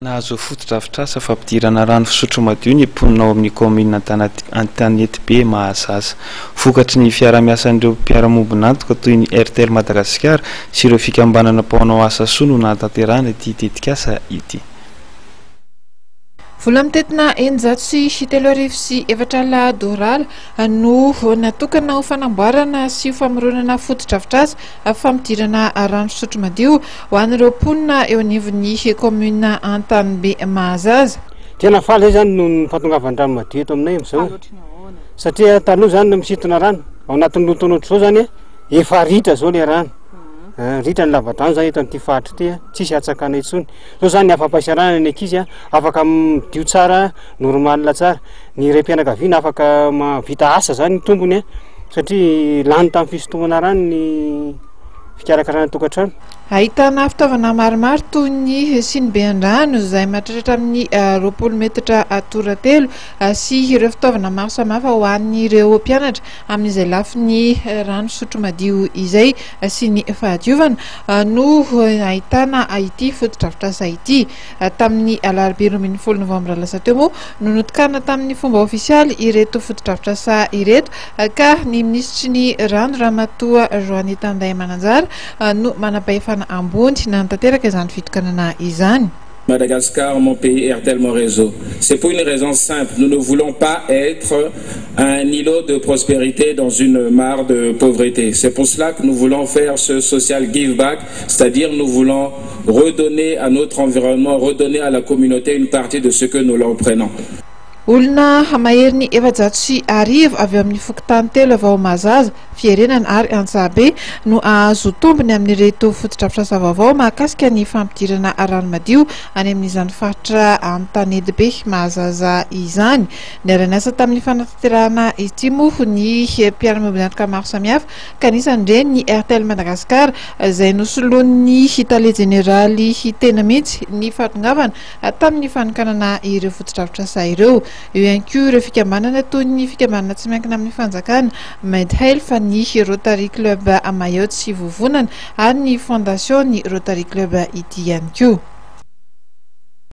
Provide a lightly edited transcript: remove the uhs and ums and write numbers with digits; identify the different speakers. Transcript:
Speaker 1: Nahazo fotodrafitrasa fampidirana rano fisotro madio ny mponina ao amin'ny commune Antanety be Mahasasa. Vokatry ny fiara-miasan'ireo mpiara-mombona antoka toy ny RTL Madagasikara sy ireo fikambanana mpanao asa soa no nahatanterahana ity tetikasa ity.
Speaker 2: Vola mitetina eninjato sy telo arivo sy efatra alina dorala no natokana ho fanamboarana sy ho famoronana fotodrafitrasa fampidirana rano fisotro madio ho an'ireo mponina eo anivon'ny commune Antanety be Mahasasa.
Speaker 3: Tena faly zany no fahatongavan'ny rano madio eto aminay amin'izao. Satria taloha zany misintona rano ao anatin'ny loton'ohatr' izao zany efa ritra zao le rano. Ritra ny lava-drano zany eto amin'ity faritra ity tsisy atsakana intsony. Zao zany ny afa-pahasaranana ny ankizy afaka midio tsara, normal tsara. Ny reim-pianakaviana afaka vita asa zany ny tombony satria lany tamin'ny fisintomana rano ny fikarakarana tokantrano.
Speaker 2: Ahitana fitaovana maromaro toy ny sinibean-drano izay mahatratra amin'ny 20 metatra toratelo sy ireo fitaovana maro samihafa ho an'ireo mpianatra amin'izay lafiny rano fisotro madio izay sy ny fahadiovana no ahitana ity fotodrafitrasa ity. Tamin'ny alarobia 10 novambra lasa teo moa no notikana tamin'ny fomba ofisialy ireto fotodrafitrasa ireto ka ny minisitry ny rano Ramatoa Joanita Andaimananjara no manam-pahefana ambony nantanteraka izany fitokanana izany.
Speaker 4: Madagascar, mon pays, RTL, mon réseau. C'est pour une raison simple. Nous ne voulons pas être un îlot de prospérité dans une mare de pauvreté. C'est pour cela que nous voulons faire ce social give back, c'est-à-dire nous voulons redonner à notre environnement, redonner à la communauté une partie de ce que nous leur prenons.
Speaker 2: Olona mahery ny efajato sy arivo avy amin'ny fokontany telo avao Mahasasa, Firenena ary Antsahabe no ahazo tombony amin'ireto fotodrafitrasa vaovao mahakasika ny fampidirana rano madio any amin'izany faritra Antanety be Mahasasa izany. Niara-niasa tamin'ny fanatanterahana ity moa ny mpiara-mombona antoka maro samihafa ka anisan'ireny ny RTL Madagasikara izay nosoloan'ny Tale Jeneraly tena mihitsy ny fahatongavana tamin'ny fanokanana ireo fotodrafitrasa ireo. Eo ihany koa ireo fikambanana toy ny fikambanana tsy miankina amin'ny fanjakana Medhealth fa ny Rotary Club Mayotte sy Vovonana ary ny fondation ny Rotary Club ity ihany koa.